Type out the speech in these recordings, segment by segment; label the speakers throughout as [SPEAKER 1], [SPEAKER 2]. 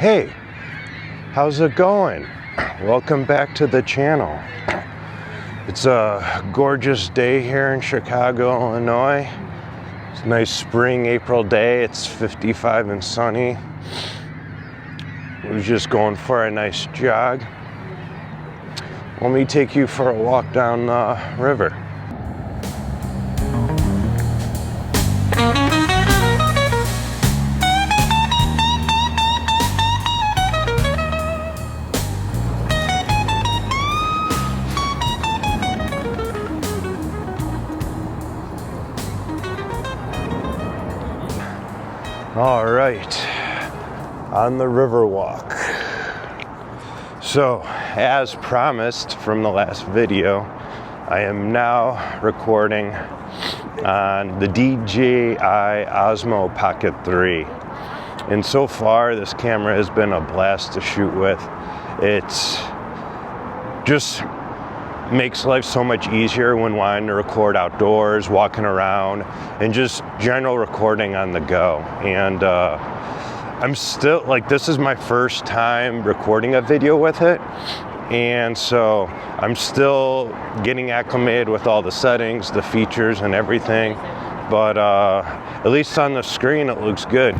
[SPEAKER 1] Hey, how's it going? Welcome back to the channel. It's a gorgeous day here in Chicago, Illinois. It's a nice spring April day. It's 55 and sunny. I was just going for a nice jog. Let me take you for a walk down the river. All right, on the Riverwalk. So, as promised from the last video, I am now recording on the DJI Osmo Pocket 3. And so far, this camera has been a blast to shoot with. It's just makes life so much easier when wanting to record outdoors, walking around, and just general recording on the go. And I'm still, like, this is my first time recording a video with it, and so I'm still getting acclimated with all the settings, the features, and everything, but at least on the screen it looks good.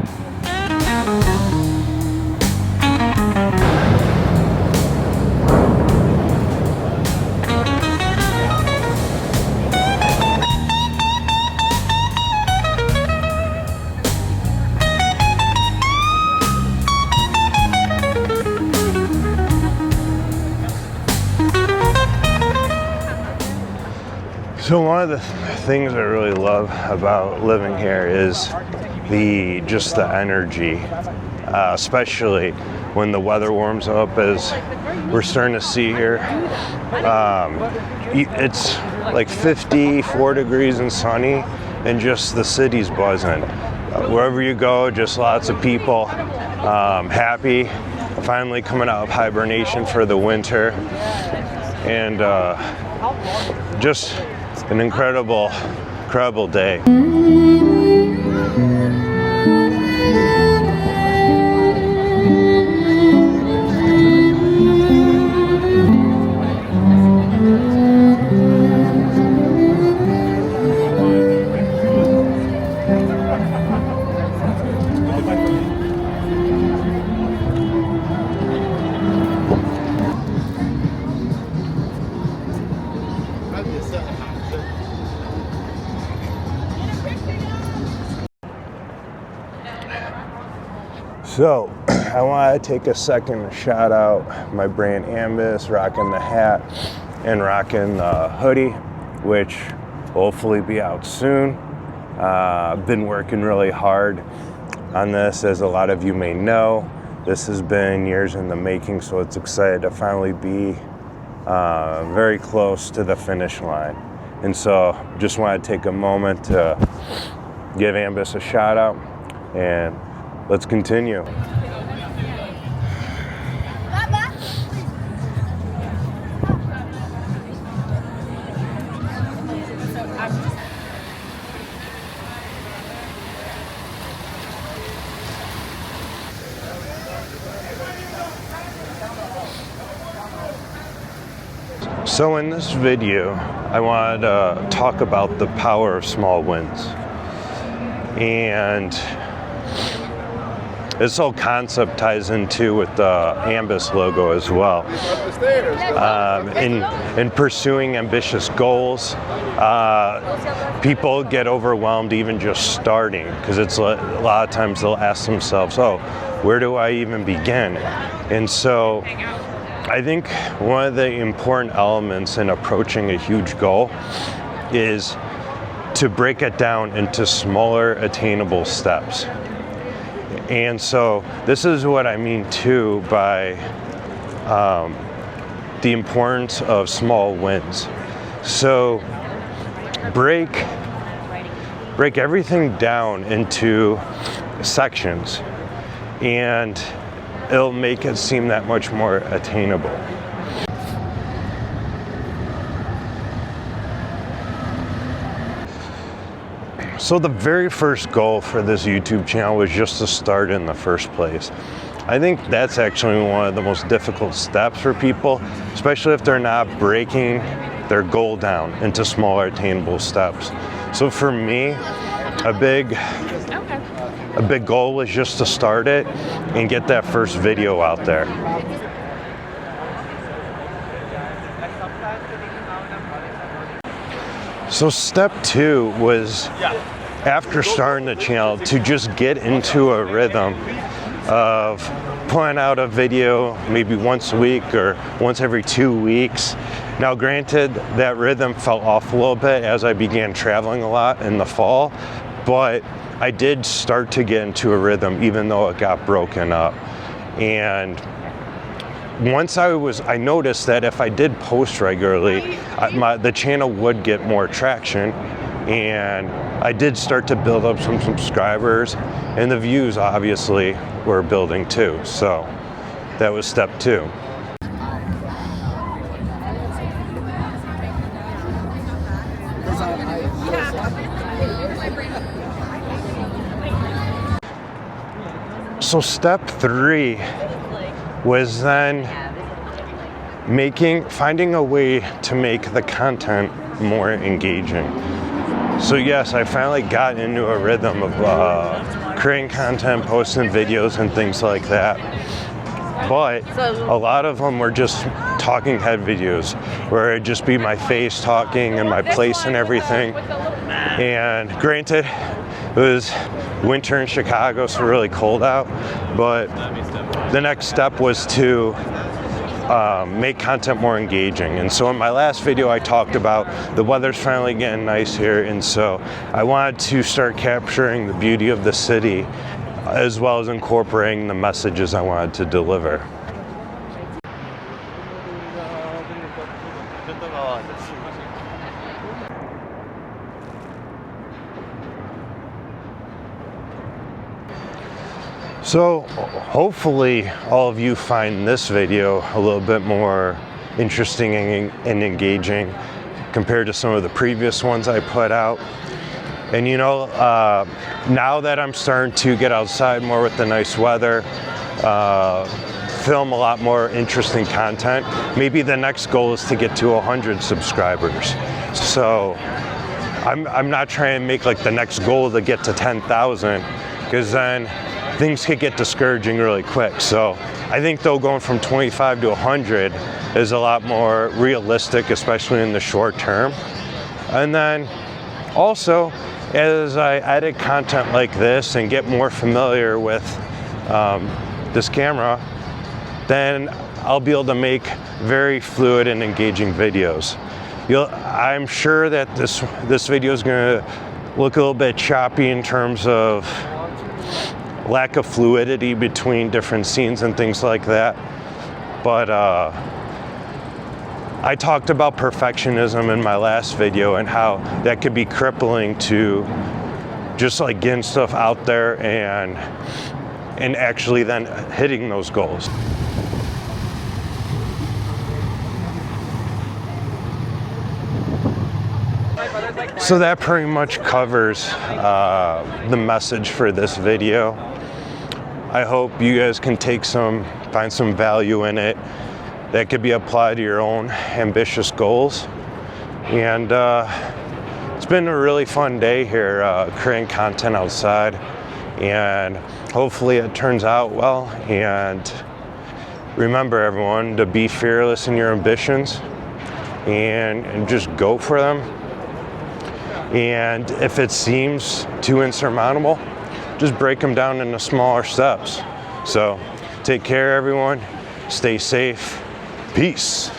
[SPEAKER 1] So one of the things I really love about living here is just the energy, especially when the weather warms up, as we're starting to see here. It's like 54 degrees and sunny, and just the city's buzzing. Wherever you go, just lots of people, happy, finally coming out of hibernation for the winter, and just an incredible day. So, I want to take a second to shout out my brand Ambous, rocking the hat and rocking the hoodie, which will hopefully be out soon. I've been working really hard on this, as a lot of you may know. This has been years in the making, so it's excited to finally be very close to the finish line. And so, just want to take a moment to give Ambous a shout out, and let's continue. So in this video, I wanted to talk about the power of small wins. And this whole concept ties into with the Ambous logo as well. In pursuing ambitious goals, people get overwhelmed even just starting, because it's a lot of times they'll ask themselves, oh, where do I even begin? And so I think one of the important elements in approaching a huge goal is to break it down into smaller, attainable steps. And so this is what I mean too by the importance of small wins. So break everything down into sections, and it'll make it seem that much more attainable. So the very first goal for this YouTube channel was just to start in the first place. I think that's actually one of the most difficult steps for people, especially if they're not breaking their goal down into smaller attainable steps. So for me, a big goal was just to start it and get that first video out there. So step 2 was, after starting the channel, to just get into a rhythm of putting out a video maybe once a week or once every 2 weeks. Now granted, that rhythm fell off a little bit as I began traveling a lot in the fall, but I did start to get into a rhythm even though it got broken up. And once I noticed that if I did post regularly, the channel would get more traction, and I did start to build up some subscribers, and the views obviously were building too. So that was step 2. So step 3 was then finding a way to make the content more engaging. So yes, I finally got into a rhythm of creating content, posting videos and things like that. But a lot of them were just talking head videos, where it'd just be my face talking and my place and everything. And granted, it was winter in Chicago, so really cold out, but the next step was to make content more engaging. And so in my last video, I talked about the weather's finally getting nice here, and so I wanted to start capturing the beauty of the city as well as incorporating the messages I wanted to deliver. So hopefully all of you find this video a little bit more interesting and engaging compared to some of the previous ones I put out. And you know, now that I'm starting to get outside more with the nice weather, film a lot more interesting content, maybe the next goal is to get to 100 subscribers. So I'm not trying to make like the next goal to get to 10,000, because then things could get discouraging really quick. So I think though going from 25 to 100 is a lot more realistic, especially in the short term. And then also, as I edit content like this and get more familiar with this camera, then I'll be able to make very fluid and engaging videos. I'm sure that this video is going to look a little bit choppy in terms of lack of fluidity between different scenes and things like that. But I talked about perfectionism in my last video and how that could be crippling to just like getting stuff out there and actually then hitting those goals. So that pretty much covers the message for this video. I hope you guys can find some value in it that could be applied to your own ambitious goals. And it's been a really fun day here creating content outside, and hopefully it turns out well. And remember everyone, to be fearless in your ambitions and just go for them. And if it seems too insurmountable, just break them down into smaller steps. So take care everyone, stay safe, peace.